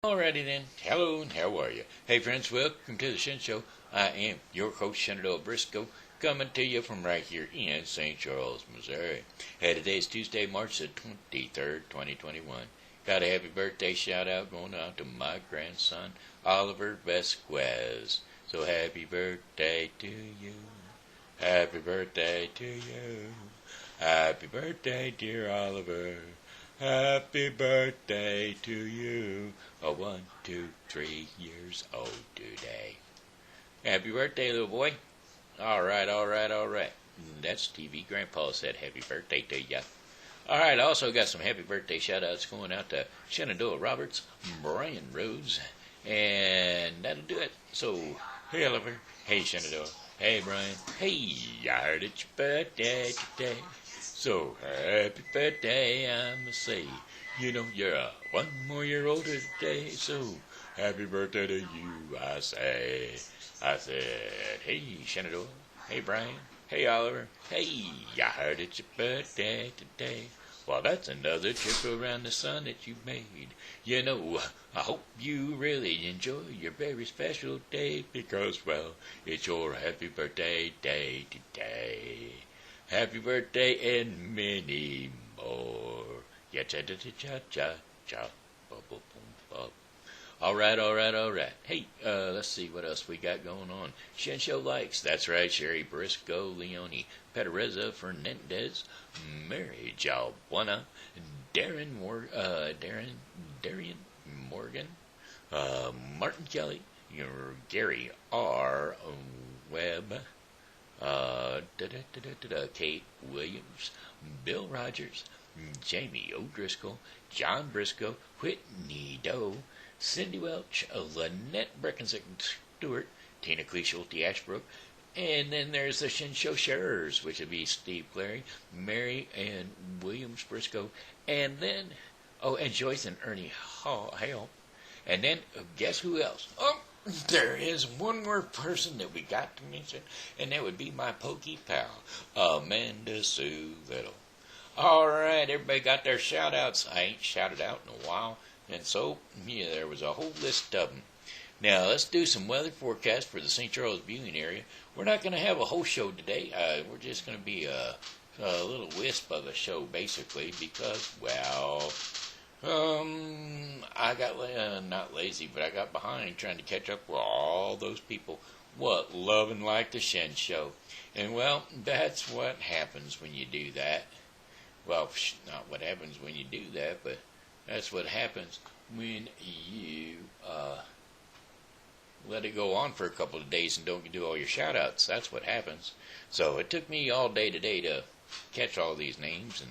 Alrighty then. Hello and how are you? Hey friends, welcome to the Shen Show. I am your host, Shenandoah Briscoe, coming to you from right here in St. Charles, Missouri. Hey, today's Tuesday, March the 23rd, 2021. Got a happy birthday shout out going out to my grandson, Oliver Vasquez. So happy birthday to you. Happy birthday to you. Happy birthday, dear Oliver. Happy birthday to you. 1, 2, 3 years old today. Happy birthday, little boy. All right. That's TV. Grandpa said happy birthday to ya. All right, I also got some happy birthday shout-outs going out to Shenandoah Roberts, Brian Rhodes, and that'll do it. So, hey, Oliver. Hey, Shenandoah. Hey, Brian. Hey, I heard it's your birthday today. So, happy birthday, I'ma say. You know, you're 1 more year older today, so happy birthday to you, I say. I said, hey, Shenandoah. Hey, Brian. Hey, Oliver. Hey, I heard it's your birthday today. Well, that's another trip around the sun that you made. You know, I hope you really enjoy your very special day because, well, it's your happy birthday day today. Happy birthday and many more. Yeah, cha-cha-cha-cha-cha. All right. Hey, let's see what else we got going on. Shen Show likes. That's right, Sherry, Briscoe, Leony, Pedraza, Fernandez, Mary, Jalbuna, Darrin, Morgan, Martin Kelly, Gary R. Webb, Kate Williams, Bill Rogers, Jamie O'Driscoll, John Briscoe, Whitney Doe, Cindy Welch, Lynnette, Brackensick, Stewart, Tina Kleeschulte, Ashbrook, and then there's the Shen Show sharers, which would be Steve, Clary, Mary, and Williams Briscoe, and then, and Joyce and Ernie Hale, and then guess who else? Oh, there is one more person that we got to mention, and that would be my Pokey pal, Amanda Sue Little. All right, everybody got their shout-outs. I ain't shouted out in a while, and so, yeah, there was a whole list of them. Now, let's do some weather forecast for the St. Charles viewing area. We're not going to have a whole show today. We're just going to be a little wisp of a show, basically, because, well, I got, not lazy, but I got behind trying to catch up with all those people what love and like the Shen Show. And, well, that's what happens when you do that. Well, not what happens when you do that, but that's what happens when you let it go on for a couple of days and don't do all your shout-outs. That's what happens. So it took me all day today to catch all these names and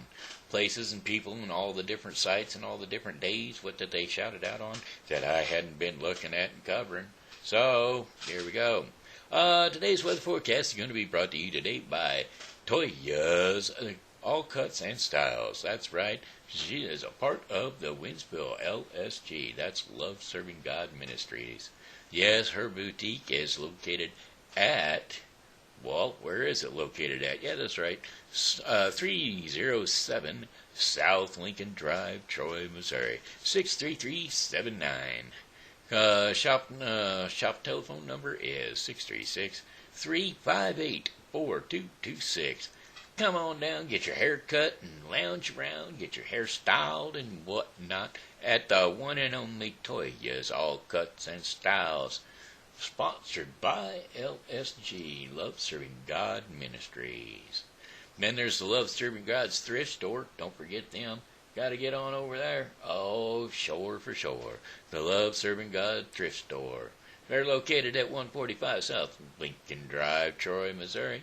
places and people and all the different sites and all the different days, what did they shout it out on, that I hadn't been looking at and covering. So, here we go. Today's weather forecast is going to be brought to you today by Toya's All Cuts and Styles. That's right. She is a part of the Winsville LSG. That's Love Serving God Ministries. Yes, her boutique is located at, well, where is it located at? Yeah, that's right. 307 South Lincoln Drive, Troy, Missouri. 63379. Shop telephone number is 636-358-4226. Come on down, get your hair cut and lounge around, get your hair styled and whatnot at the one and only Toya's All Cuts and Styles. Sponsored by LSG, Love Serving God Ministries. Then there's the Love Serving God's thrift store. Don't forget them. Got to get on over there. Oh, sure for sure. The Love Serving God thrift store. They're located at 145 South Lincoln Drive, Troy, Missouri.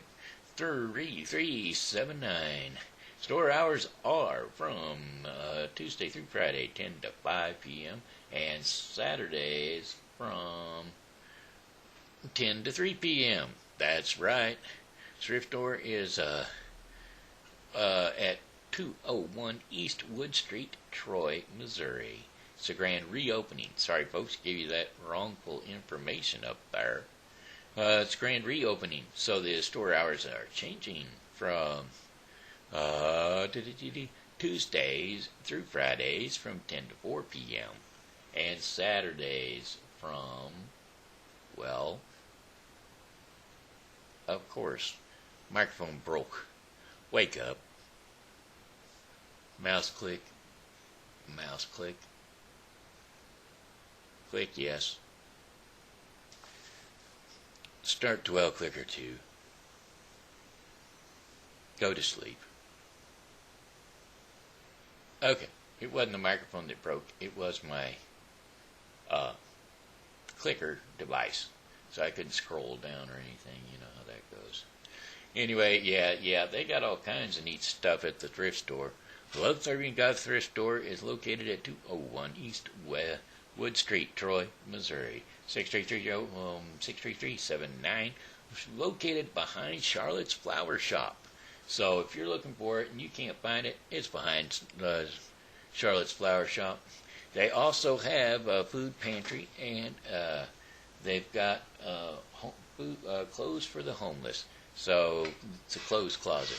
3379. Store hours are from Tuesday through Friday, 10 to 5 p.m., and Saturdays from 10 to 3 p.m. That's right. Thrift store is at 201 East Wood Street, Troy, Missouri. It's a grand reopening. Sorry, folks, give you that wrongful information up there. It's grand reopening, so the store hours are changing from Tuesdays through Fridays from 10 to 4 p.m. And Saturdays from, well, of course, microphone broke. Wake up. Mouse click. Mouse click. Click yes. Start dwell clicker 2. Go to sleep. Okay, it wasn't the microphone that broke. It was my clicker device. So I couldn't scroll down or anything. You know how that goes. Anyway, yeah, they got all kinds of neat stuff at the thrift store. Love Serving God Thrift Store is located at 201 East Wood Street, Troy, Missouri. 633-79. Located behind Charlotte's Flower Shop. So if you're looking for it and you can't find it, it's behind Charlotte's Flower Shop. They also have a food pantry, and they've got clothes for the homeless. So it's a clothes closet.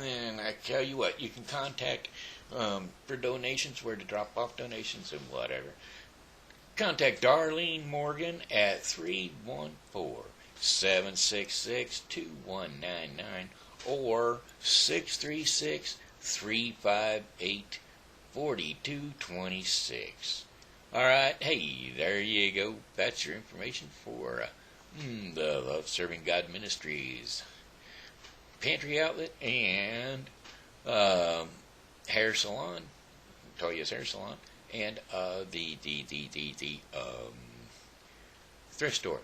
And I tell you what, you can contact for donations, where to drop off donations and whatever. Contact Darlene Morgan at 314-766-2199 or 636-358-4226. All right, hey, there you go. That's your information for the Love Serving God Ministries pantry outlet and hair salon, Toya's hair salon, and the thrift store.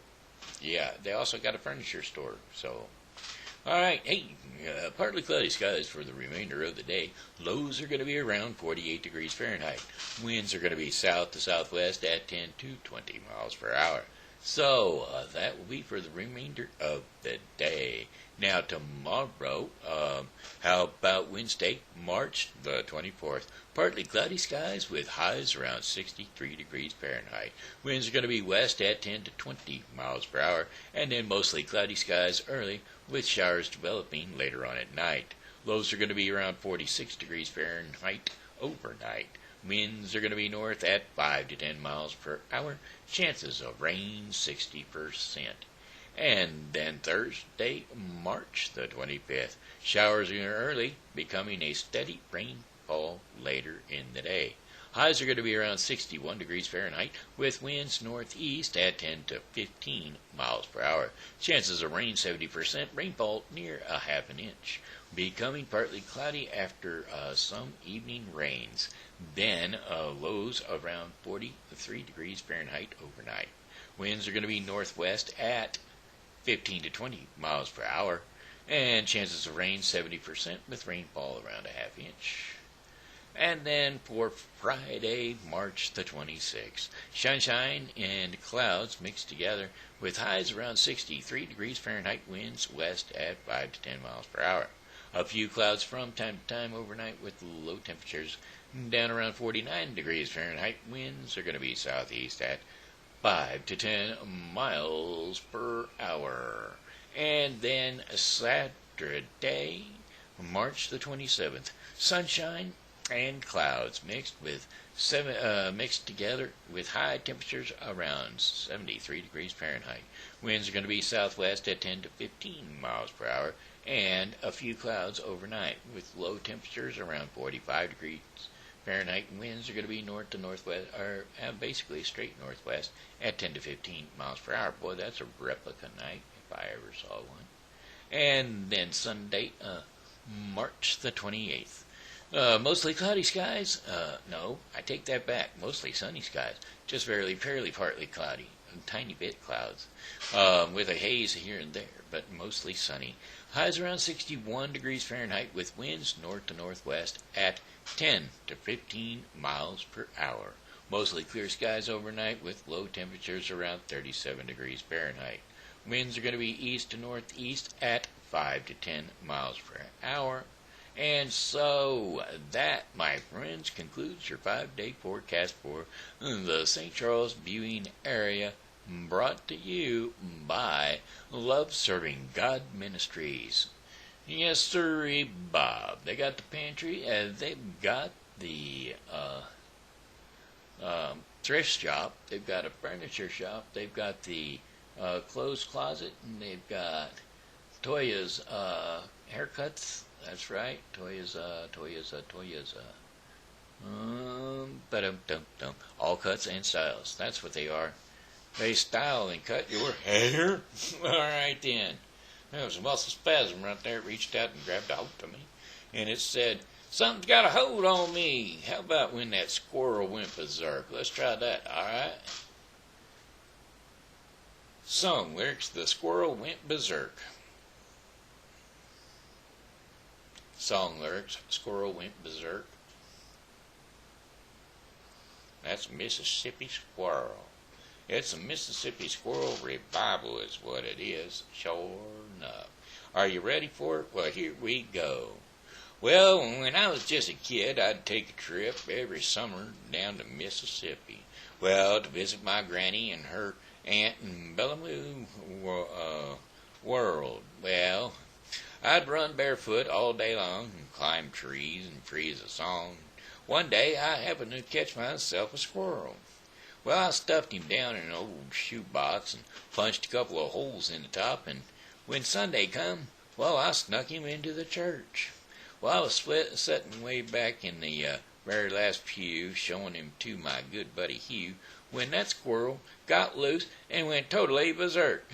Yeah, they also got a furniture store. So, all right, hey, partly cloudy skies for the remainder of the day. Lows are going to be around 48 degrees Fahrenheit. Winds are going to be south to southwest at 10 to 20 miles per hour. So, that will be for the remainder of the day. Now, tomorrow, how about Wednesday, March the 24th? Partly cloudy skies with highs around 63 degrees Fahrenheit. Winds are going to be west at 10 to 20 miles per hour, and then mostly cloudy skies early with showers developing later on at night. Lows are going to be around 46 degrees Fahrenheit overnight. Winds are going to be north at 5 to 10 miles per hour. Chances of rain 60%. And then Thursday, March the 25th. Showers are early, becoming a steady rainfall later in the day. Highs are going to be around 61 degrees Fahrenheit with winds northeast at 10 to 15 miles per hour. Chances of rain 70%, rainfall near a half an inch. Becoming partly cloudy after some evening rains. Then lows around 43 degrees Fahrenheit overnight. Winds are going to be northwest at 15 to 20 miles per hour. And chances of rain 70% with rainfall around a half inch. And then for Friday, March the 26th, sunshine and clouds mixed together with highs around 63 degrees Fahrenheit, winds west at 5 to 10 miles per hour. A few clouds from time to time overnight with low temperatures down around 49 degrees Fahrenheit. Winds are going to be southeast at 5 to 10 miles per hour. And then Saturday, March the 27th, sunshine and clouds mixed together with high temperatures around 73 degrees Fahrenheit. Winds are going to be southwest at 10 to 15 miles per hour, and a few clouds overnight with low temperatures around 45 degrees Fahrenheit. Winds are going to be north to northwest, or basically straight northwest at 10 to 15 miles per hour. Boy, that's a replica night if I ever saw one. And then Sunday, March the 28th. Mostly cloudy skies. No, I take that back. Mostly sunny skies. Just fairly partly cloudy. A tiny bit clouds. With a haze here and there, but mostly sunny. Highs around 61 degrees Fahrenheit with winds north to northwest at 10 to 15 miles per hour. Mostly clear skies overnight with low temperatures around 37 degrees Fahrenheit. Winds are going to be east to northeast at 5 to 10 miles per hour. And so that, my friends, concludes your 5-day forecast for the St. Charles viewing area, brought to you by Love Serving God Ministries. Yes, sirree, Bob. They got the pantry, and they've got the thrift shop. They've got a furniture shop. They've got the clothes closet, and they've got Toya's haircuts. That's right, Toya's. Ba-dum-dum-dum. All cuts and styles. That's what they are. They style and cut your hair. All right then. There was a muscle spasm right there. It reached out and grabbed a hold of me, and it said, "Something's got a hold on me." How about when that squirrel went berserk? Let's try that. All right. Song lyrics: The squirrel went berserk. Song lyrics: Squirrel went berserk. That's Mississippi Squirrel. It's a Mississippi Squirrel revival is what it is, sure enough. Are you ready for it? Well, here we go. Well, when I was just a kid, I'd take a trip every summer down to Mississippi. Well, to visit my granny and her aunt in Bellamou World. Well, I'd run barefoot all day long and climb trees and freeze a song. One day I happened to catch myself a squirrel. Well, I stuffed him down in an old shoebox and punched a couple of holes in the top, and when Sunday come, well, I snuck him into the church. Well, I was sitting way back in the very last pew, showing him to my good buddy Hugh, when that squirrel got loose and went totally berserk.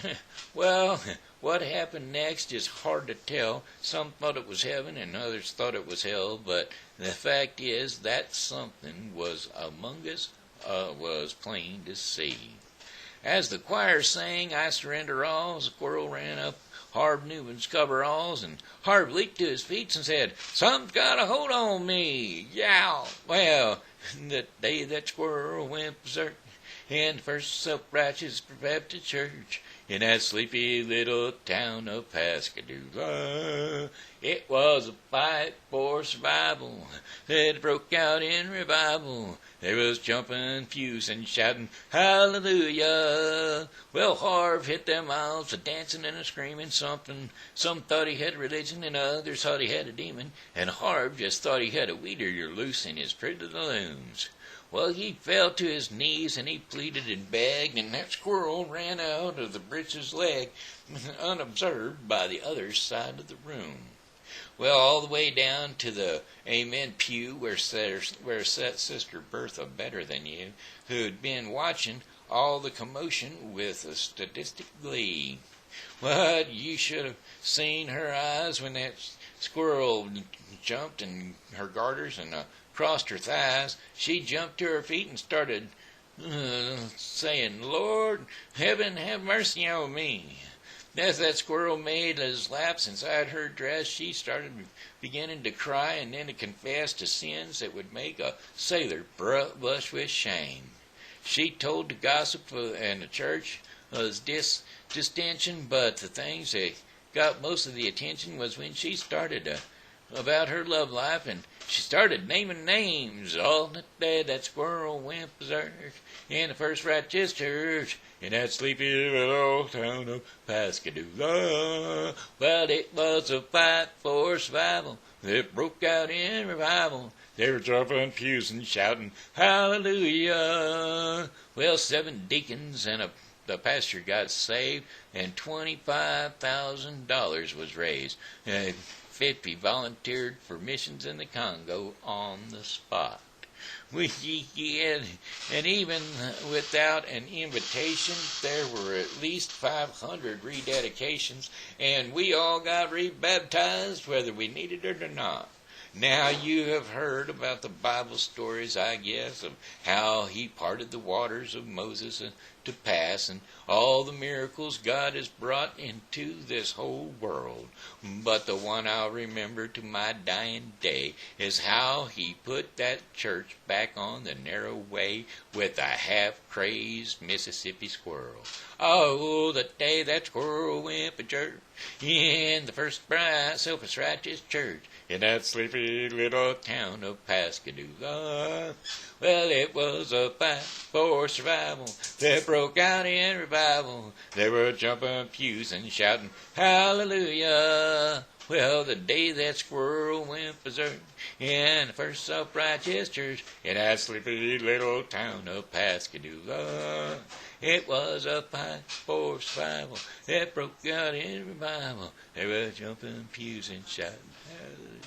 Well, what happened next is hard to tell. Some thought it was heaven and others thought it was hell, but the fact is that something was among us, was plain to see. As the choir sang, "I surrender all," the squirrel ran up Harv Newman's coveralls, and Harv leaped to his feet and said, "Something's got a hold on me." Yow! Well, the day that squirrel went berserk, in the First Self-Righteous Baptist Church in that sleepy little town of Pascagoula. It was a fight for survival that broke out in revival. There was jumping pews and shouting, "Hallelujah!" Well, Harv hit them miles, a-dancing and a-screaming something. Some thought he had religion and others thought he had a demon, and Harv just thought he had a weed eater loose in his pretty balloons. Well, he fell to his knees and he pleaded and begged, and that squirrel ran out of the breech's leg unobserved by the other side of the room. Well, all the way down to the Amen pew where sat Sister Bertha Better Than You, who'd been watching all the commotion with a sadistic glee. Well, you should have seen her eyes when that squirrel jumped in her garters and crossed her thighs. She jumped to her feet and started saying, "Lord, heaven have mercy on me." As that squirrel made his lapse inside her dress, she started beginning to cry and then to confess to sins that would make a sailor blush with shame. She told the gossip and the church was distension, but the things that got most of the attention was when she started about her love life, and she started naming names. All the day that squirrel went berserk in the First Righteous Church in that sleepy little town of Pascagoula. Well, it was a fight for survival that broke out in revival. They were jumping pews and shouting, "Hallelujah!" Well, 7 deacons and the pastor got saved, and $25,000 was raised. 50 volunteered for missions in the Congo on the spot. And even without an invitation, there were at least 500 rededications, and we all got rebaptized whether we needed it or not. Now you have heard about the Bible stories, I guess, of how he parted the waters of Moses to pass, and all the miracles God has brought into this whole world. But the one I'll remember to my dying day is how he put that church back on the narrow way with a half-crazed Mississippi squirrel. Oh, the day that squirrel went to church in the First Self-Righteous Church in that sleepy little town of Pascagoula. Well, it was a fight for survival that broke out in revival. They were jumping pews and shouting, "Hallelujah!" Well, the day that squirrel went berserk, and the first self-righteous church in that sleepy little town of Pascagoula. It was a fight for survival that broke out in revival. They were jumping pews and shouting hallelujah.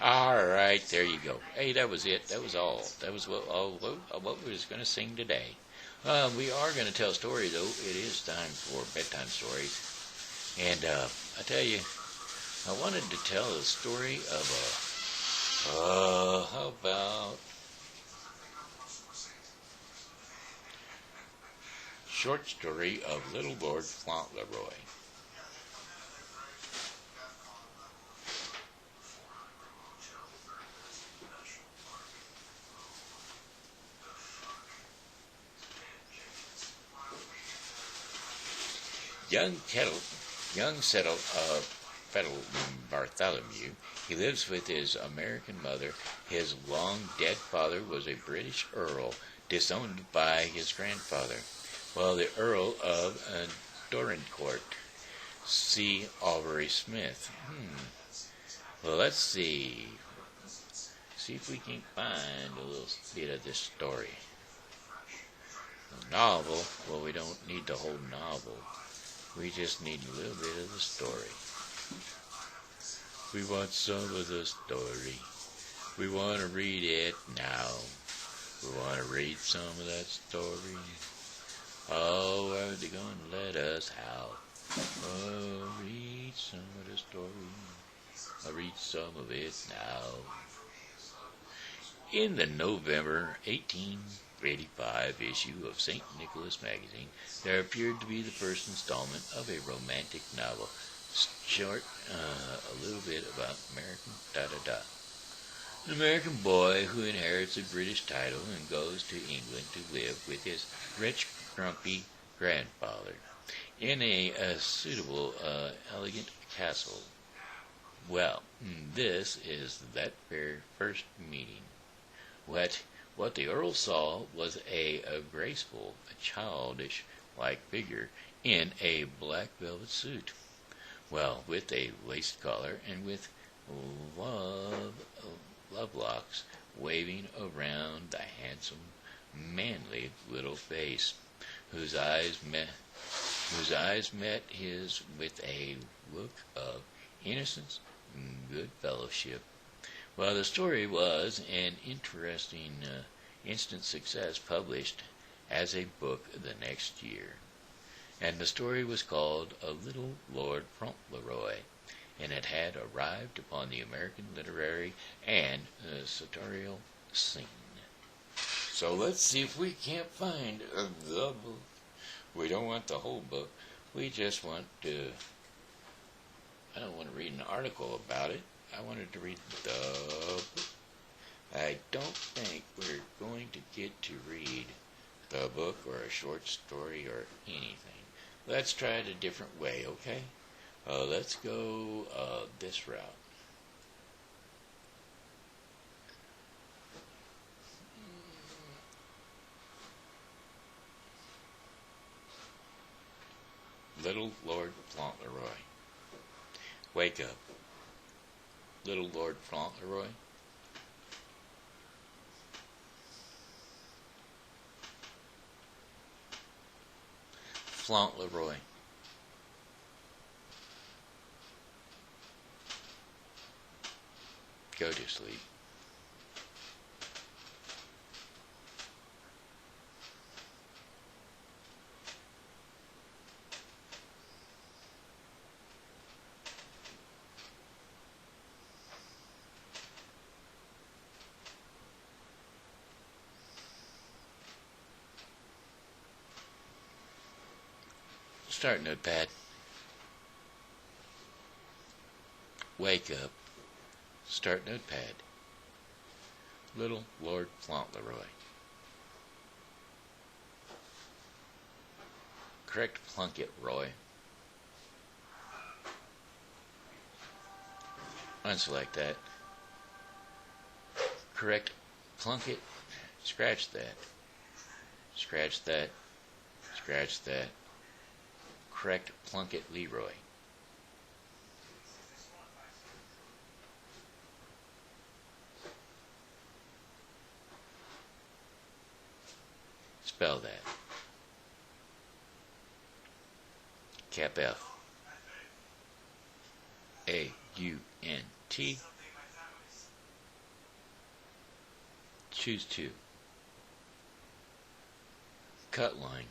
All right, there you go. Hey, that was it. That was all. That was what we was going to sing today. We are going to tell a story, though. It is time for bedtime stories. And I tell you, I wanted to tell a story of how about short story of Little Lord Fauntleroy. Young settled Bartholomew. He lives with his American mother. His long-dead father was a British earl, disowned by his grandfather. Well, the Earl of Dorincourt. C. Aubrey Smith. Well, let's see. See if we can find a little bit of this story. A novel, well, we don't need the whole novel. We just need a little bit of the story. We want some of the story. We want to read it now. We want to read some of that story. Oh, are they going to let us out? Oh, read some of the story. I'll read some of it now. In the November 1885 issue of St. Nicholas magazine, there appeared to be the first installment of a romantic novel. Short, a little bit about American da-da-da. An American boy who inherits a British title and goes to England to live with his rich, grumpy grandfather in a suitable, elegant castle. Well, this is that very first meeting. What the Earl saw was a graceful, childish-like figure in a black velvet suit. Well, with a laced collar and with love locks waving around the handsome, manly little face, whose eyes met his with a look of innocence and good fellowship. Well, the story was an interesting instant success, published as a book the next year. And the story was called A Little Lord Fauntleroy, and it had arrived upon the American literary and sartorial scene. So let's see if we can't find the book. We don't want the whole book. We just want to... I don't want to read an article about it. I wanted to read the book. I don't think we're going to get to read the book or a short story or anything. Let's try it a different way, okay? Let's go this route. Little Lord Fauntleroy. Wake up. Little Lord Fauntleroy. Fauntleroy. Go to sleep. Start notepad. Wake up. Start notepad. Little Lord Fauntleroy. Correct Plunkett, Roy. Unselect that. Correct Plunkett. Scratch that. Scratch that. Scratch that. Correct Plunkett, Leroy. Spell that. Cap F. A-U-N-T. Choose 2. Cut line.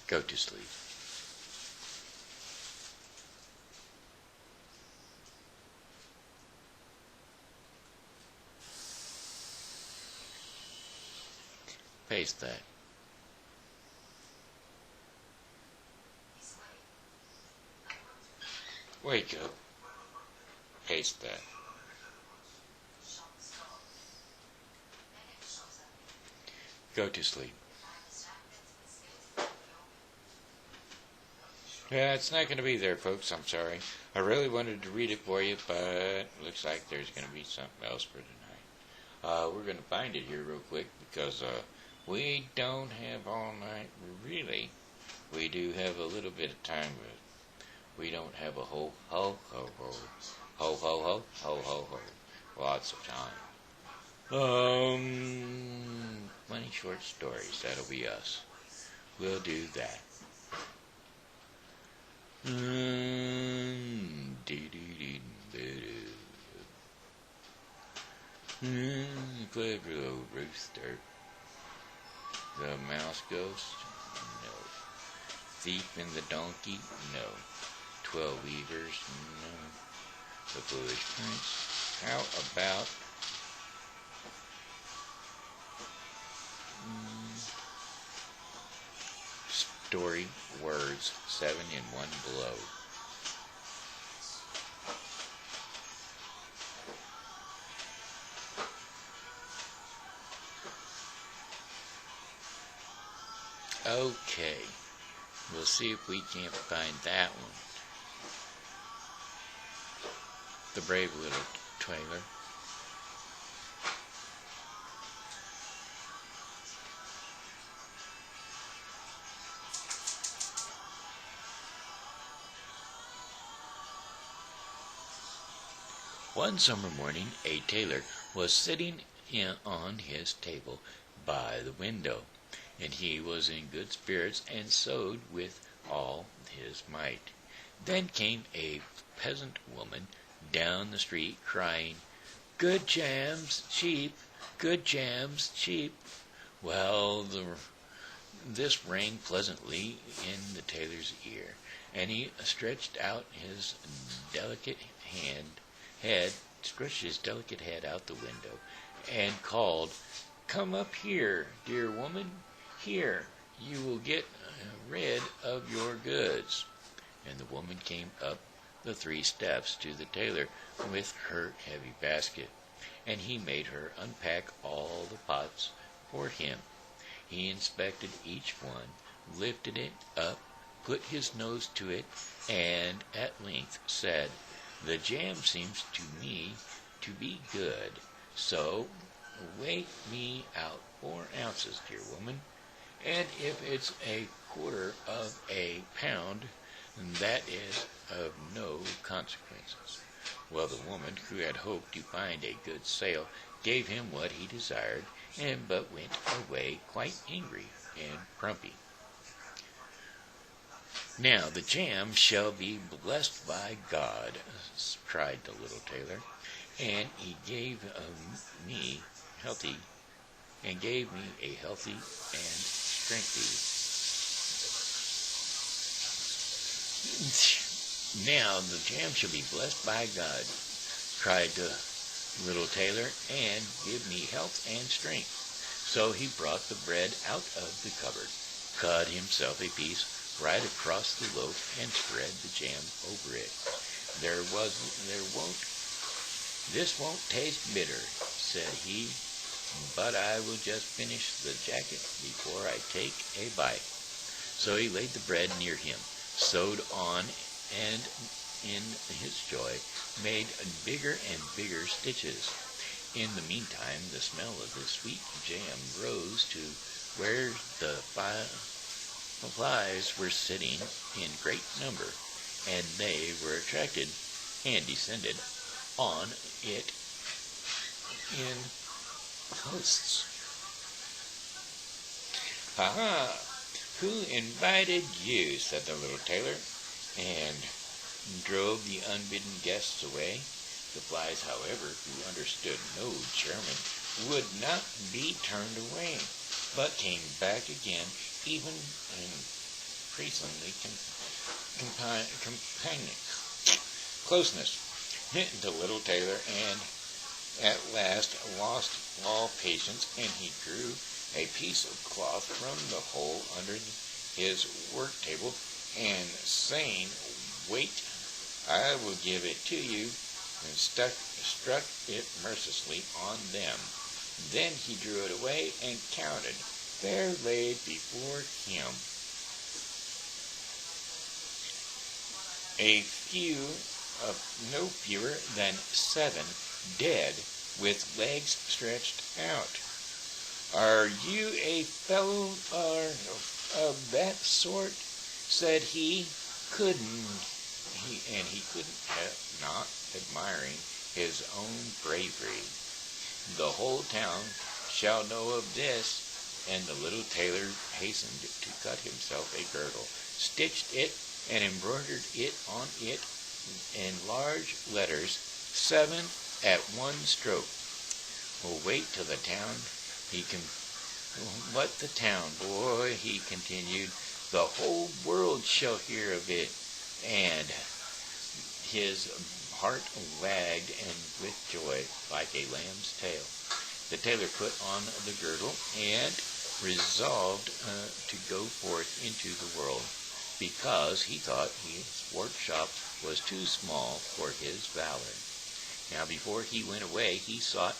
Go to sleep. Paste that. Wake up. Paste that. Go to sleep. Yeah, it's not going to be there, folks. I'm sorry. I really wanted to read it for you, but looks like there's going to be something else for tonight. We're going to find it here real quick because we don't have all night, really. We do have a little bit of time, but we don't have a ho, ho, ho, ho, ho, ho, ho, ho, ho, ho. Lots of time. Funny short stories. That'll be us. We'll do that. Clever old rooster. The mouse ghost? No. Thief in the donkey? No. 12 weavers? No. The foolish prince? How about story words 7 in 1 blow? Okay, we'll see if we can't find that one. The brave little trailer. One summer morning, a tailor was sitting on his table by the window, and he was in good spirits and sewed with all his might. Then came a peasant woman down the street crying, "Good jams, cheap, good jams, cheap." Well, this rang pleasantly in the tailor's ear, and he stretched his delicate head out the window, and called, "Come up here, dear woman. Here, you will get rid of your goods." And the woman came up the 3 steps to the tailor with her heavy basket, and he made her unpack all the pots for him. He inspected each one, lifted it up, put his nose to it, and at length said, "The jam seems to me to be good, so weigh me out 4 ounces, dear woman, and if it's a quarter of a pound, that is of no consequences." Well, the woman, who had hoped to find a good sale, gave him what he desired, but went away quite angry and grumpy. "Now the jam shall be blessed by God," cried the little tailor, "and he gave me a healthy and strengthy." "Now the jam shall be blessed by God," cried the little tailor, "and give me health and strength." So he brought the bread out of the cupboard, cut himself a piece right across the loaf, and spread the jam over it. "This won't taste bitter," said he, "but I will just finish the jacket before I take a bite." So he laid the bread near him, sewed on, and in his joy made bigger and bigger stitches. In the meantime, the smell of the sweet jam rose to where the flies were sitting in great number, and they were attracted and descended on it in hosts. "Ha ha! Who invited you?" said the little tailor, and drove the unbidden guests away. The flies, however, who understood no German, would not be turned away, but came back again, even increasingly companion closeness. The little tailor and at last lost all patience, and he drew a piece of cloth from the hole under his work table, and saying, "Wait, I will give it to you," and struck it mercilessly on them. Then he drew it away and counted. There lay before him no fewer than 7 dead, with legs stretched out. "Are you a fellow of that sort?" said he. He couldn't help not admiring his own bravery. "The whole town shall know of this." And the little tailor hastened to cut himself a girdle, stitched it, and embroidered it on it in large letters, 7 at one stroke. "Wait till the town," "What the town, boy?" he continued. "The whole world shall hear of it." And his heart wagged and with joy like a lamb's tail. The tailor put on the girdle and resolved to go forth into the world, because he thought his workshop was too small for his valor. Now before he went away, he sought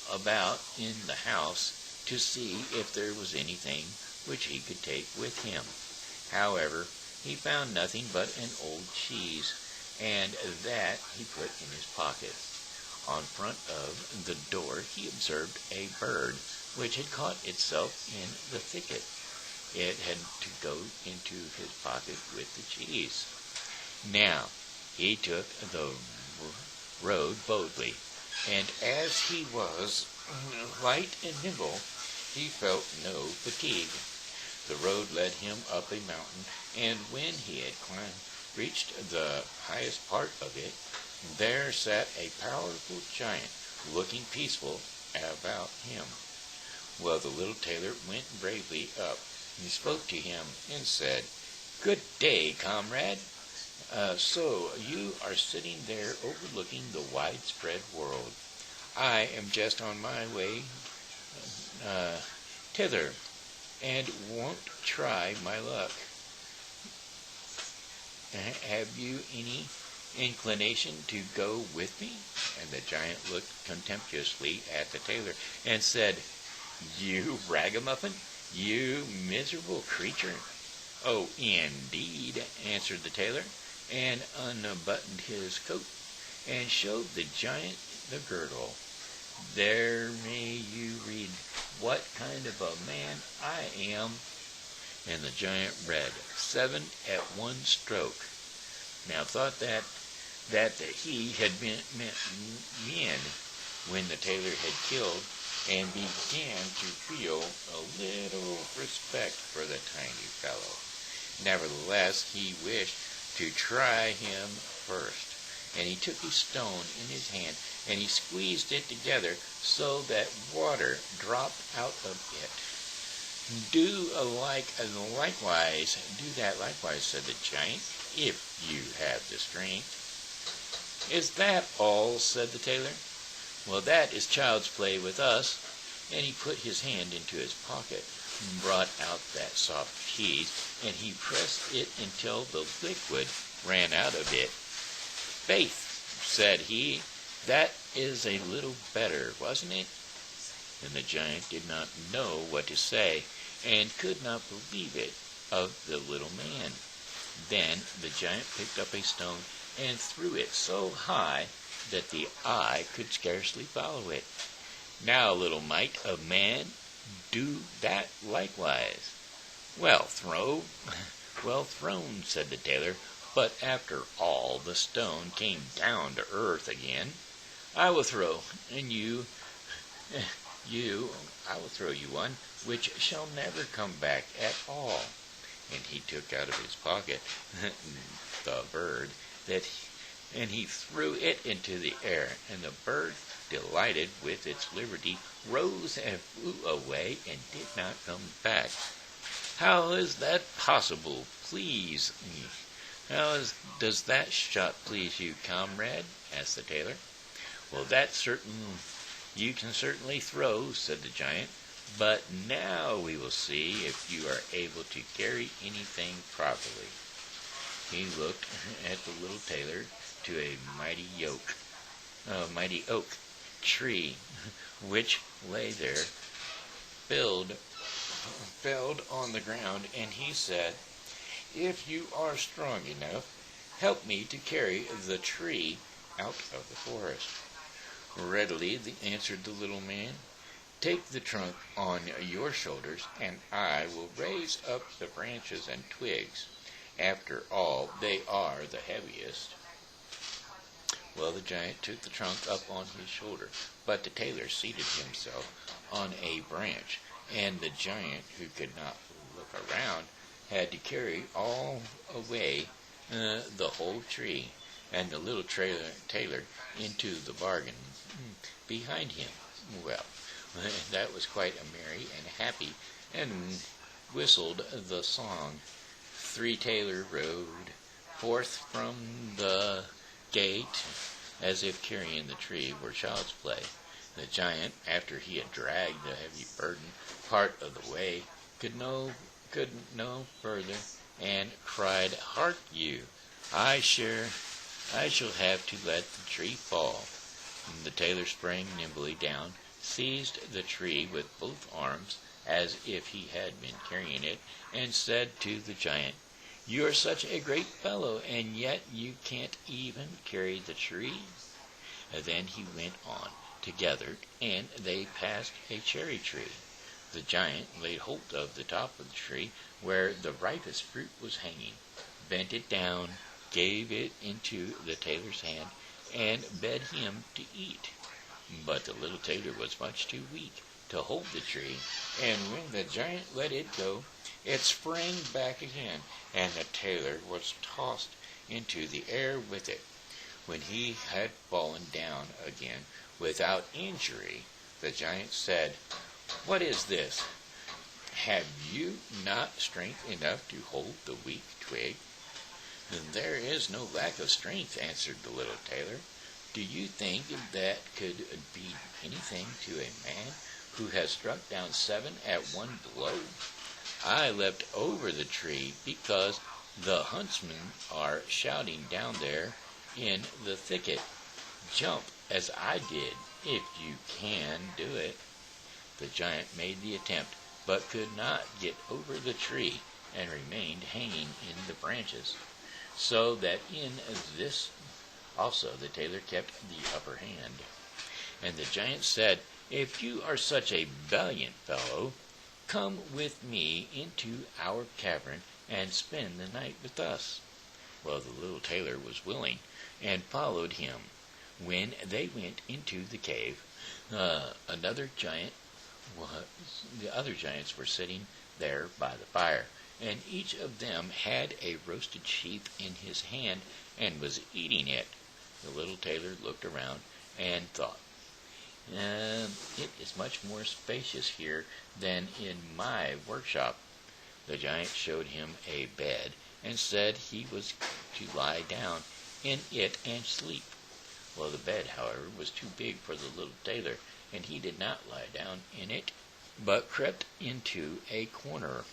about in the house to see if there was anything which he could take with him. However, he found nothing but an old cheese, and that he put in his pocket. On front of the door he observed a bird which had caught itself in the thicket. It had to go into his pocket with the cheese. Now he took the road boldly, and as he was light and nimble, he felt no fatigue. The road led him up a mountain, and when he had reached the highest part of it, there sat a powerful giant, looking peaceful about him. Well, the little tailor went bravely up. He spoke to him and said, "Good day, comrade. So you are sitting there overlooking the widespread world. I am just on my way thither, and won't try my luck. Have you any inclination to go with me?" And the giant looked contemptuously at the tailor and said, "You ragamuffin, you miserable creature." "Oh, indeed," answered the tailor, and unbuttoned his coat, and showed the giant the girdle. "There may you read what kind of a man I am." And the giant read, 7 at one stroke. Now thought that he had been men when the tailor had killed, and began to feel a little respect for the tiny fellow. Nevertheless, he wished to try him first, and he took a stone in his hand, and he squeezed it together so that water dropped out of it. Do that likewise, said the giant, "if you have the strength." "Is that all?" said the tailor. "Well, that is child's play with us." And he put his hand into his pocket, and brought out that soft cheese, and he pressed it until the liquid ran out of it. "Faith," said he, "that is a little better, wasn't it?" And the giant did not know what to say, and could not believe it of the little man. Then the giant picked up a stone and threw it so high that the eye could scarcely follow it. "Now, little mite of man, do that likewise." Well thrown, said the tailor, but after all the stone came down to earth again. I will throw, and I will throw you one, which shall never come back at all. And he took out of his pocket the bird, and he threw it into the air, and the bird, delighted with its liberty, rose and flew away and did not come back. How is that possible, please? Does that shot please you, comrade? Asked the tailor. Well, you can certainly throw, said the giant, but now we will see if you are able to carry anything properly. He looked at the little tailor to a mighty oak tree, which lay there, felled on the ground, and he said, "If you are strong enough, help me to carry the tree out of the forest." Readily answered the little man. "Take the trunk on your shoulders, and I will raise up the branches and twigs. After all, they are the heaviest." Well, the giant took the trunk up on his shoulder, but the tailor seated himself on a branch, and the giant, who could not look around, had to carry all away the whole tree, and the little tailor into the bargain behind him. Well, that was quite a merry and happy, and whistled the song. Three tailor rode forth from the gate, as if carrying the tree were child's play. The giant, after he had dragged the heavy burden part of the way, could no further, and cried, "Hark you! I shall have to let the tree fall." And the tailor sprang nimbly down, seized the tree with both arms, as if he had been carrying it, and said to the giant, "You are such a great fellow, and yet you can't even carry the tree." Then he went on together, and they passed a cherry tree. The giant laid hold of the top of the tree, where the ripest fruit was hanging, bent it down, gave it into the tailor's hand, and bade him to eat. But the little tailor was much too weak to hold the tree, and when the giant let it go, it sprang back again, and the tailor was tossed into the air with it. When he had fallen down again without injury, the giant said, "What is this? Have you not strength enough to hold the weak twig?" "There is no lack of strength," answered the little tailor. "Do you think that could be anything to a man who has struck down 7 at one blow? I leapt over the tree because the huntsmen are shouting down there in the thicket. Jump as I did, if you can do it." The giant made the attempt, but could not get over the tree, and remained hanging in the branches, so that in this also the tailor kept the upper hand. And the giant said, "If you are such a valiant fellow, come with me into our cavern and spend the night with us." Well, the little tailor was willing, and followed him. When they went into the cave, the other giants were sitting there by the fire, and each of them had a roasted sheep in his hand, and was eating it. The little tailor looked around, and thought, "It is much more spacious here than in my workshop." The giant showed him a bed, and said he was to lie down in it and sleep. Well, the bed, however, was too big for the little tailor, and he did not lie down in it, but crept into a corner.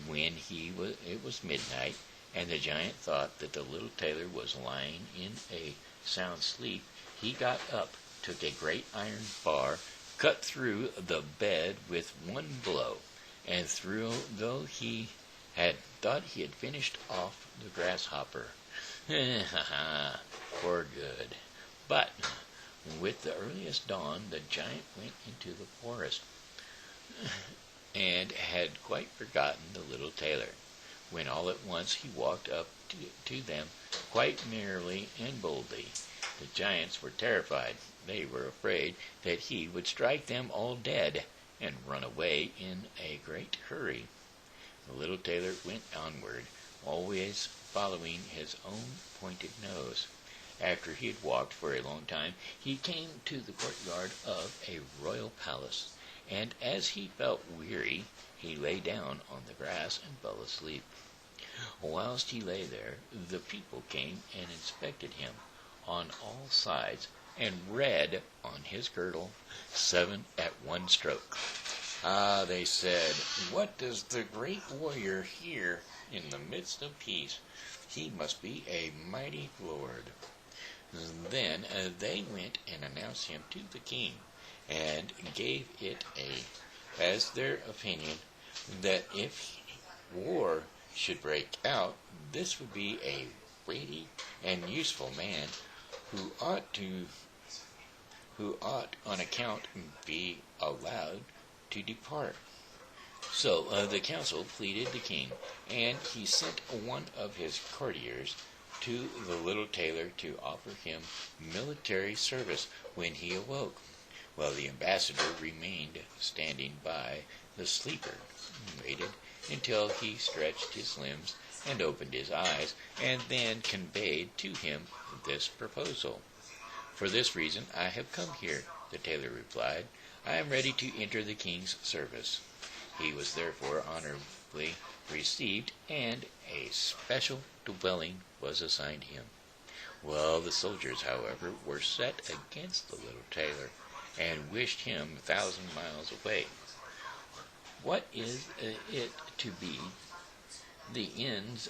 When it was midnight, and the giant thought that the little tailor was lying in a sound sleep, he got up, took a great iron bar, cut through the bed with one blow, and though he had thought he had finished off the grasshopper, for good. But with the earliest dawn, the giant went into the forest, and had quite forgotten the little tailor, when all at once he walked up to them quite merrily and boldly. The giants were terrified. They were afraid that he would strike them all dead and run away in a great hurry. The little tailor went onward, always following his own pointed nose. After he had walked for a long time, he came to the courtyard of a royal palace, and as he felt weary, he lay down on the grass and fell asleep. Whilst he lay there, the people came and inspected him on all sides, and read on his girdle, 7 at 1 stroke. Ah, they said, what does the great warrior here in the midst of peace? He must be a mighty lord. Then they went and announced him to the king, and gave it as their opinion that if war should break out, this would be a weighty and useful man who ought on account be allowed to depart. So the council pleaded the king, and he sent one of his courtiers to the little tailor to offer him military service when he awoke, while the ambassador remained standing by the sleeper and waited until he stretched his limbs and opened his eyes, and then conveyed to him this proposal. For this reason I have come here, the tailor replied. I am ready to enter the king's service. He was therefore honorably received, and a special dwelling was assigned him. Well, the soldiers, however, were set against the little tailor, and wished him 1,000 miles away. What is it to be the end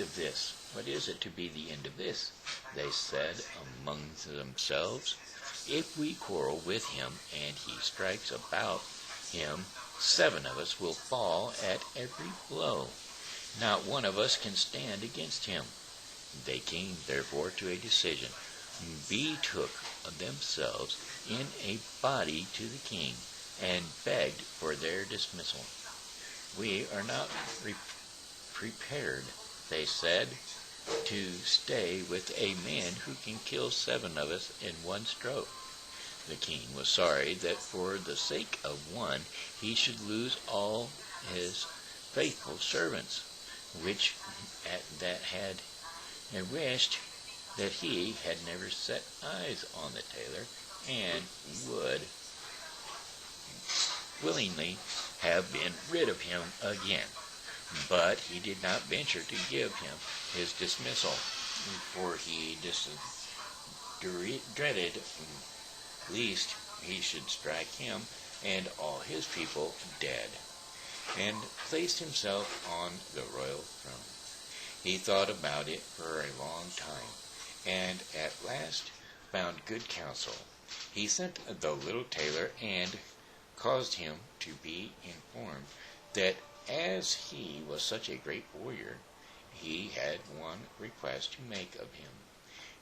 of this? What is it to be the end of this? They said among themselves. If we quarrel with him, and he strikes about him, 7 of us will fall at every blow. Not one of us can stand against him. They came therefore to a decision, betook themselves in a body to the king, and begged for their dismissal. We are not prepared, they said, to stay with a man who can kill 7 of us in 1 stroke. The king was sorry that for the sake of one he should lose all his faithful servants, and wished that he had never set eyes on the tailor, and would willingly have been rid of him again. But he did not venture to give him his dismissal, for he dreaded lest he should strike him and all his people dead, and placed himself on the royal throne. He thought about it for a long time, and at last found good counsel. He sent the little tailor and caused him to be informed that as he was such a great warrior, he had one request to make of him.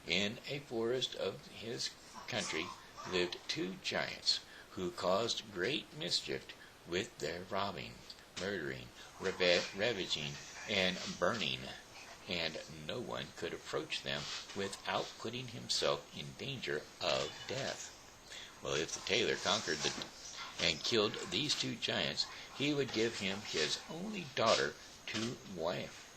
In a forest of his country lived 2 giants who caused great mischief with their robbing, murdering, ravaging, and burning, and no one could approach them without putting himself in danger of death. Well, if the tailor conquered and killed these 2 giants, he would give him his only daughter to wife,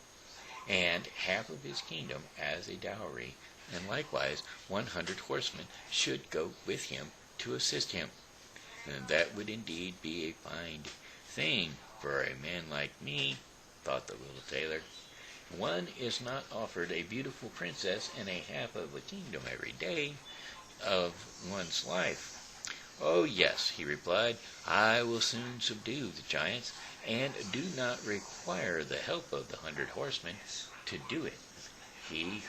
and half of his kingdom as a dowry, and likewise 100 horsemen should go with him to assist him. And that would indeed be a fine thing for a man like me, thought the little tailor. One is not offered a beautiful princess and a half of a kingdom every day of one's life. Oh, yes, he replied, I will soon subdue the giants, and do not require the help of the 100 horsemen to do it. He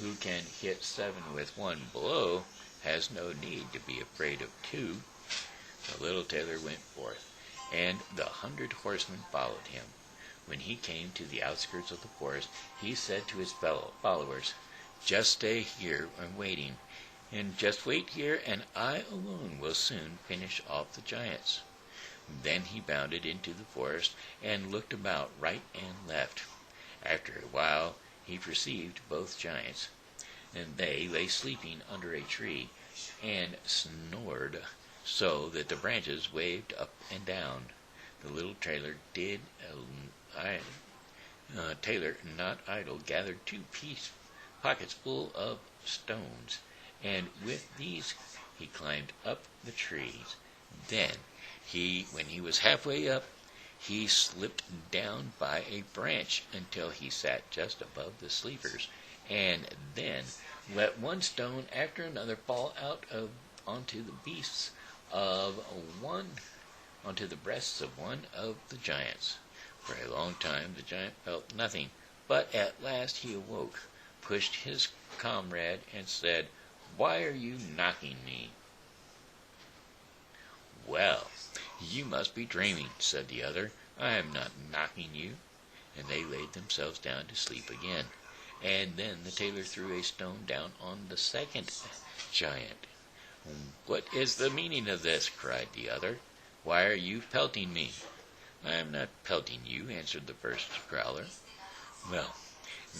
who can hit 7 with 1 blow has no need to be afraid of 2. The little tailor went forth, and the 100 horsemen followed him. When he came to the outskirts of the forest, he said to his followers, just stay here and just wait here, and I alone will soon finish off the giants. Then he bounded into the forest, and looked about right and left. After a while he perceived both giants. and they lay sleeping under a tree, and snored so that the branches waved up and down. The little tailor, not idle, gathered 2 pockets full of stones, and with these he climbed up the trees. Then, when he was halfway up, he slipped down by a branch until he sat just above the sleepers, and then let one stone after another fall onto the breasts of one of the giants. For a long time the giant felt nothing, but at last he awoke, pushed his comrade, and said, "Why are you knocking me?" "Well, you must be dreaming," said the other. "I am not knocking you." And they laid themselves down to sleep again. And then the tailor threw a stone down on the second giant. "What is the meaning of this?" cried the other. "Why are you pelting me?" "I am not pelting you," answered the first growler. Well,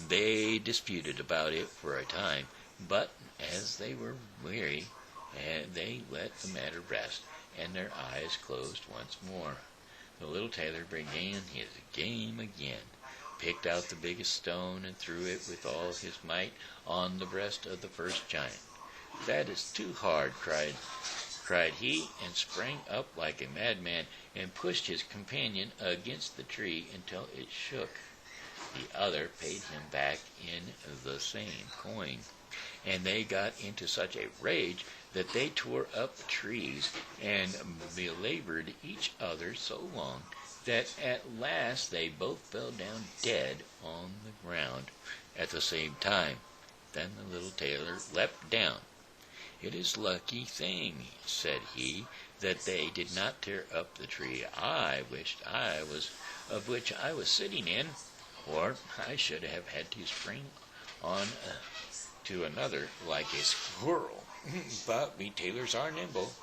they disputed about it for a time, but as they were weary, they let the matter rest, and their eyes closed once more. The little tailor began his game again, picked out the biggest stone, and threw it with all his might on the breast of the first giant. "That is too hard," cried he, and sprang up like a madman, and pushed his companion against the tree until it shook. The other paid him back in the same coin, and they got into such a rage that they tore up the trees and belabored each other so long that at last they both fell down dead on the ground at the same time. Then the little tailor leapt down. "It is a lucky thing," said he, "that they did not tear up the tree of which I was sitting in, or I should have had to spring on to another like a squirrel. But we tailors are nimble."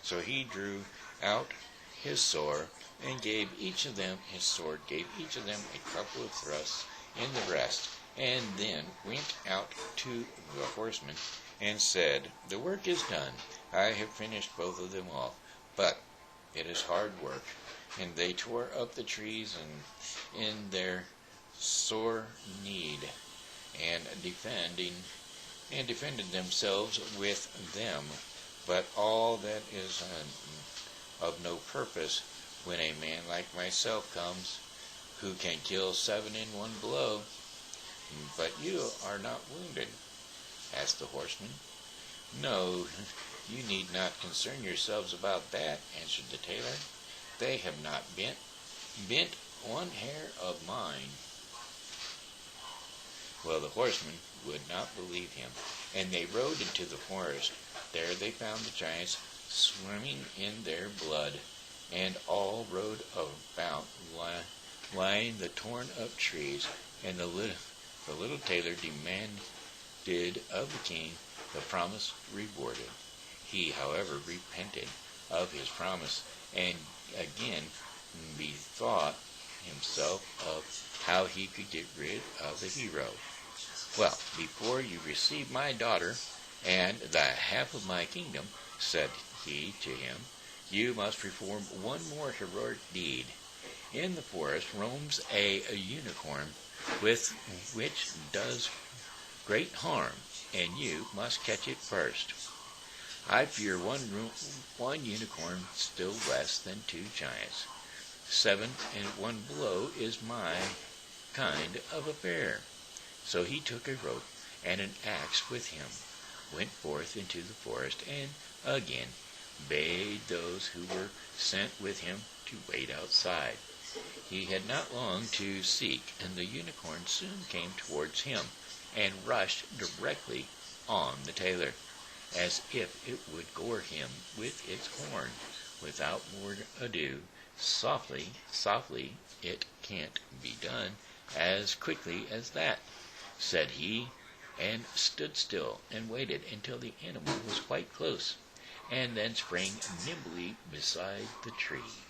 So he drew out his sword and gave each of them a couple of thrusts in the breast, and then went out to the horsemen and said, "The work is done. I have finished both of them off, but it is hard work." And they tore up the trees in their sore need, and defended themselves with them. But all that is of no purpose when a man like myself comes, who can kill 7 in one blow. "But you are not wounded?" asked the horseman. "No, you need not concern yourselves about that," answered the tailor. "They have not bent one hair of mine." Well, the horsemen would not believe him, and they rode into the forest. There they found the giants swimming in their blood, and all rode about, lying the torn-up trees, and the little tailor demanded of the king the promise rewarded. He, however, repented of his promise, and again bethought himself of how he could get rid of the hero. "Well, before you receive my daughter and the half of my kingdom," said he to him, "you must perform one more heroic deed. In the forest roams a unicorn which does great harm, and you must catch it first. I fear one unicorn still less than 2 giants. 7 in one blow is my kind of affair." So he took a rope and an axe with him, went forth into the forest, and again bade those who were sent with him to wait outside. He had not long to seek, and the unicorn soon came towards him, and rushed directly on the tailor, as if it would gore him with its horn. Without more ado, softly, "It can't be done as quickly as that," said he, and stood still and waited until the animal was quite close, and then sprang nimbly beside the tree.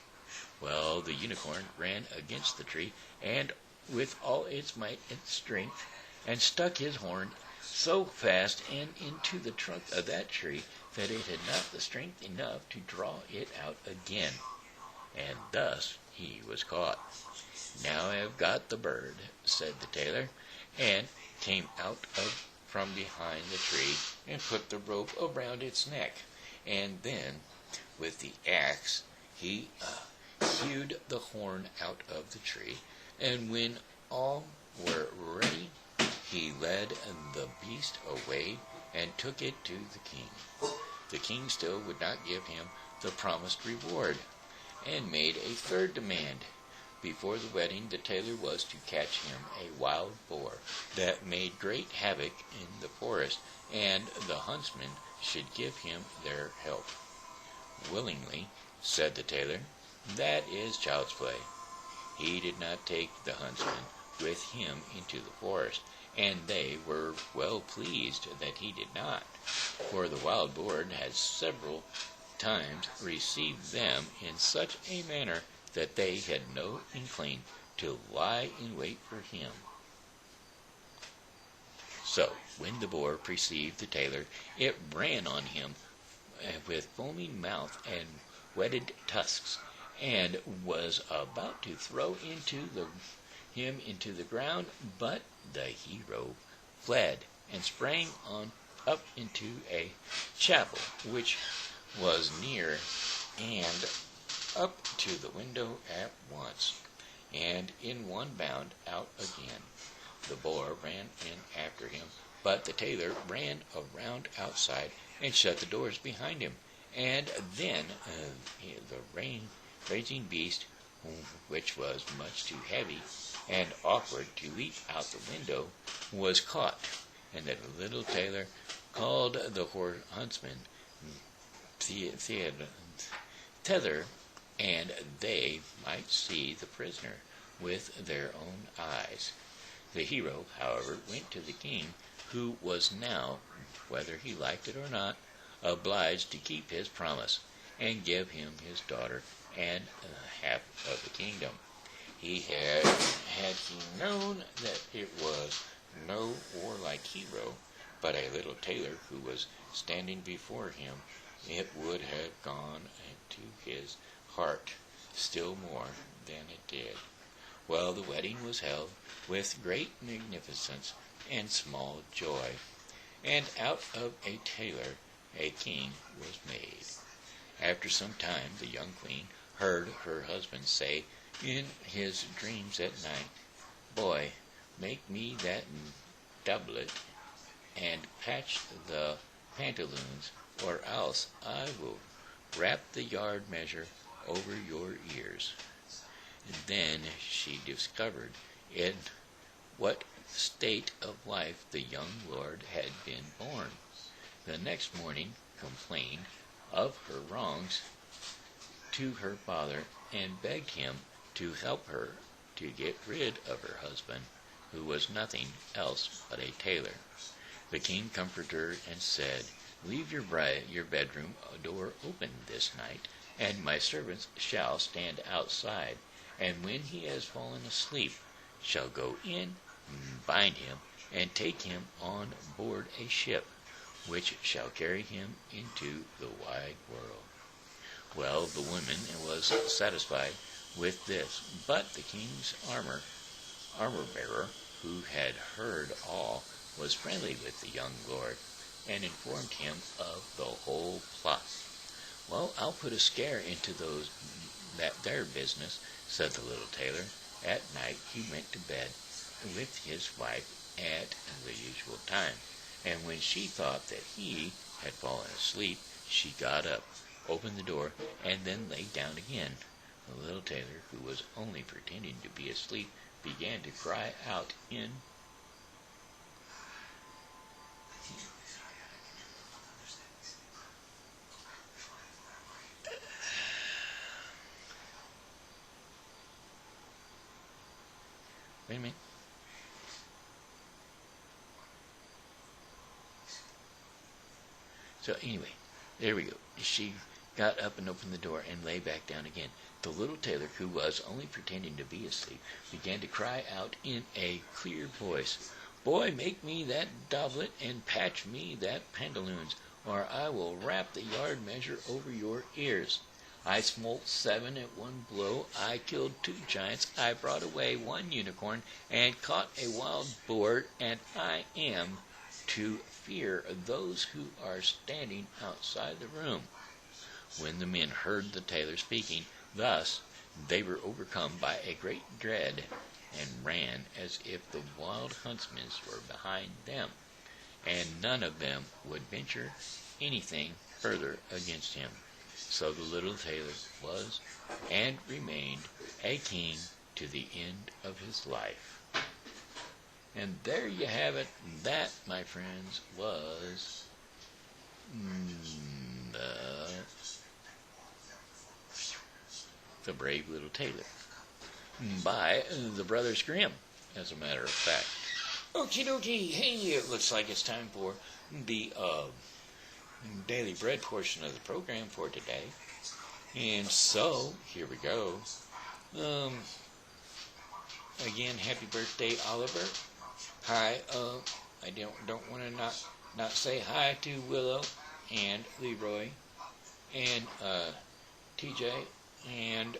Well, the unicorn ran against the tree, and with all its might and strength, and stuck his horn so fast and into the trunk of that tree that it had not the strength enough to draw it out again, and thus he was caught. "Now I have got the bird," said the tailor, and came out from behind the tree and put the rope around its neck, and then with the axe he hewed the horn out of the tree, and when all were ready, he led the beast away and took it to the king. The king still would not give him the promised reward, and made a third demand. Before the wedding, the tailor was to catch him a wild boar that made great havoc in the forest, and the huntsmen should give him their help. "Willingly," said the tailor. "That is child's play." He did not take the huntsmen with him into the forest, and they were well pleased that he did not, for the wild boar had several times received them in such a manner that they had no inkling to lie in wait for him. So when the boar perceived the tailor, it ran on him with foaming mouth and whetted tusks, and was about to throw him into the ground, but the hero fled and sprang up into a chapel which was near, and up to the window at once, and in one bound out again. The boar ran in after him, but the tailor ran around outside and shut the doors behind him, and then the raging beast, which was much too heavy and awkward to leap out the window, was caught, and the little tailor called the huntsman thither, and they might see the prisoner with their own eyes. The hero, however, went to the king, who was now, whether he liked it or not, obliged to keep his promise, and give him his daughter and half of the kingdom. Had he known that it was no warlike hero, but a little tailor who was standing before him, it would have gone into his heart still more than it did. Well, the wedding was held with great magnificence and small joy, and out of a tailor a king was made. After some time the young queen heard her husband say in his dreams at night, "Boy, make me that doublet and patch the pantaloons, or else I will wrap the yard measure over your ears." Then she discovered in what state of life the young lord had been born. The next morning complained of her wrongs to her father, and begged him to help her to get rid of her husband, who was nothing else but a tailor. The king comforted her and said, "Leave your bedroom door open this night, and my servants shall stand outside, and when he has fallen asleep, shall go in, bind him, and take him on board a ship, which shall carry him into the wide world." Well, the woman was satisfied with this, but the king's armor-bearer, who had heard all, was friendly with the young lord, and informed him of the whole plot. "Well, I'll put a scare into their business," said the little tailor. At night he went to bed with his wife at the usual time, and when she thought that he had fallen asleep, she got up, opened the door, and then lay down again. The little tailor, who was only pretending to be asleep, began to cry out in Wait a minute. So anyway, there we go. She got up and opened the door and lay back down again. The little tailor, who was only pretending to be asleep, began to cry out in a clear voice, Boy, make me that doublet and patch me that pantaloons, or I will wrap the yard measure over your ears. I smote 7 at one blow. I killed 2 giants. I brought away 1 unicorn and caught a wild boar, and I am to fear those who are standing outside the room. When the men heard the tailor speaking thus, they were overcome by a great dread, and ran as if the wild huntsmen were behind them, and none of them would venture anything further against him. So the little tailor was and remained a king to the end of his life. And there you have it. That, my friends, was The Brave Little Tailor by the Brothers Grimm, as a matter of fact. Okie dokie, hey, it looks like it's time for the daily bread portion of the program for today. And so, here we go. Again, happy birthday, Oliver. Hi, I don't want to not say hi to Willow and Leroy and TJ and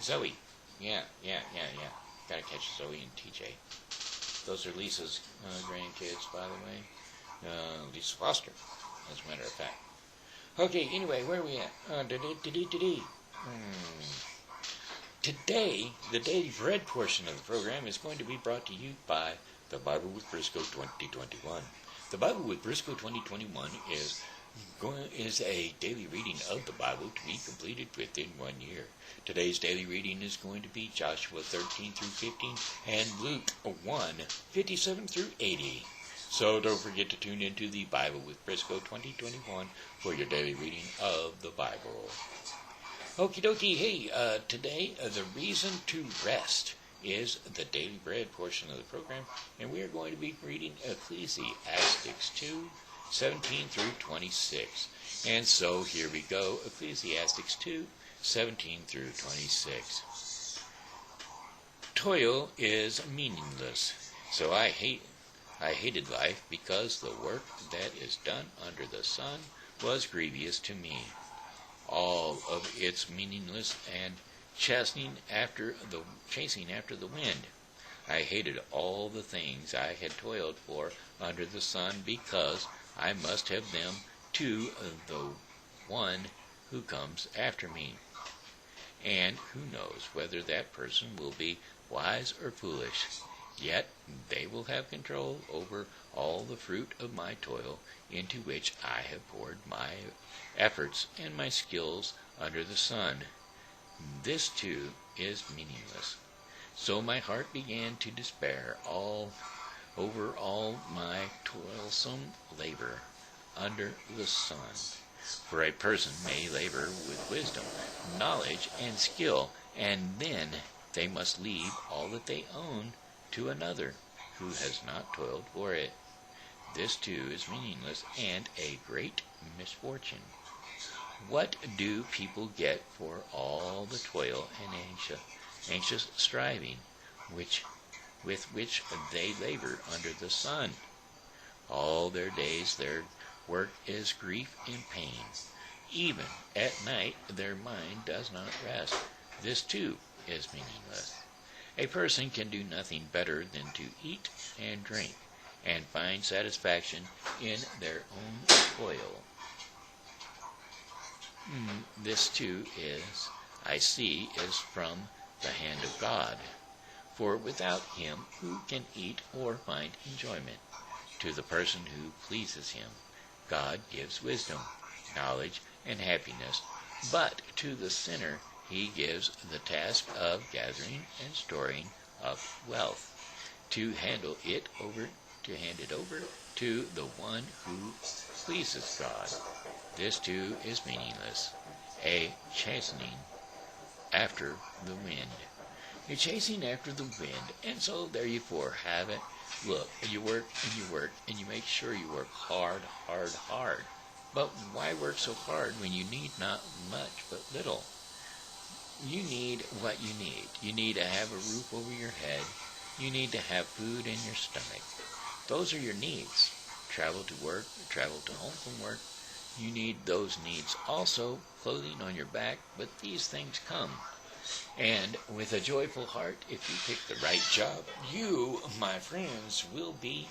Zoe. Yeah. Gotta catch Zoe and TJ. Those are Lisa's grandkids, by the way. Lisa Foster, as a matter of fact. Okay, anyway, where are we at? Today, the Daily Bread portion of the program is going to be brought to you by the Bible with Briscoe 2021. The Bible with Briscoe 2021 is a daily reading of the Bible to be completed within 1 year. Today's daily reading is going to be Joshua 13 through 15 and Luke 1, 57 through 80. So don't forget to tune into the Bible with Briscoe 2021 for your daily reading of the Bible. Okie dokie, hey, today the reason to rest is the Daily Bread portion of the program, and we are going to be reading Ecclesiastes 2, 17 through 26. And so here we go, Ecclesiastes 2, 17 through 26. Toil is meaningless, so I hated life because the work that is done under the sun was grievous to me. All of its meaningless and chasing after the wind. I hated all the things I had toiled for under the sun because I must have them to the one who comes after me. And who knows whether that person will be wise or foolish. Yet they will have control over all the fruit of my toil, into which I have poured my efforts and my skills under the sun. This too is meaningless. So my heart began to despair over all my toilsome labor under the sun. For a person may labor with wisdom, knowledge, and skill, and then they must leave all that they own to another who has not toiled for it. This too is meaningless and a great misfortune. What do people get for all the toil and anxious striving with which they labor under the sun? All their days their work is grief and pain. Even at night their mind does not rest. This too is meaningless. A person can do nothing better than to eat and drink and find satisfaction in their own toil. This too is from the hand of God. For without him who can eat or find enjoyment? To the person who pleases him, God gives wisdom, knowledge, and happiness, but to the sinner he gives the task of gathering and storing up wealth, to hand it over to the one who pleases God. This too is meaningless, a chastening after the wind. You're chasing after the wind, and so there you have it. Look, you work and you work, and you make sure you work hard. But why work so hard when you need not much but little? you need what you need. You need to have a roof over your head. You need to have food in your stomach. Those are your needs. Travel to work, travel to home from work. You need those needs. Also, clothing on your back, but these things come. And with a joyful heart, if you pick the right job, you, my friends, will be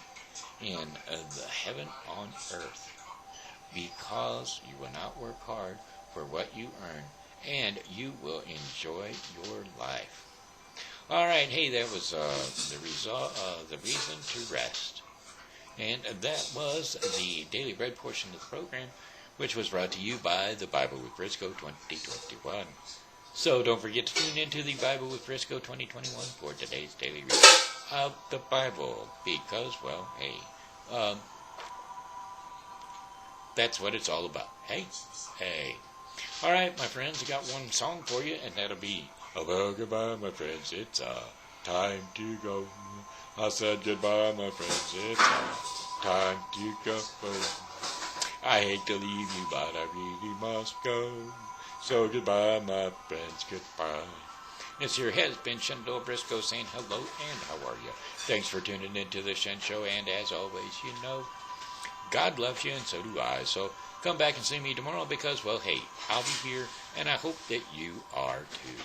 in the heaven on earth, because you will not work hard for what you earn, and you will enjoy your life. All right, hey, that was the reason to rest. And that was the Daily Bread portion of the program, which was brought to you by the Bible with Briscoe 2021. So don't forget to tune into the Bible with Briscoe 2021 for today's daily reading of the Bible, because, well, hey, that's what it's all about. Hey. All right, my friends, I got one song for you, and that'll be, oh, well, goodbye, my friends, it's time to go. I said goodbye, my friends, it's time to go. I hate to leave you, but I really must go. So goodbye, my friends, goodbye. This here has been Shenandoah Briscoe saying hello and how are you? Thanks for tuning into the Shen Show, and as always, you know, God loves you and so do I. So come back and see me tomorrow because, well, hey, I'll be here and I hope that you are too.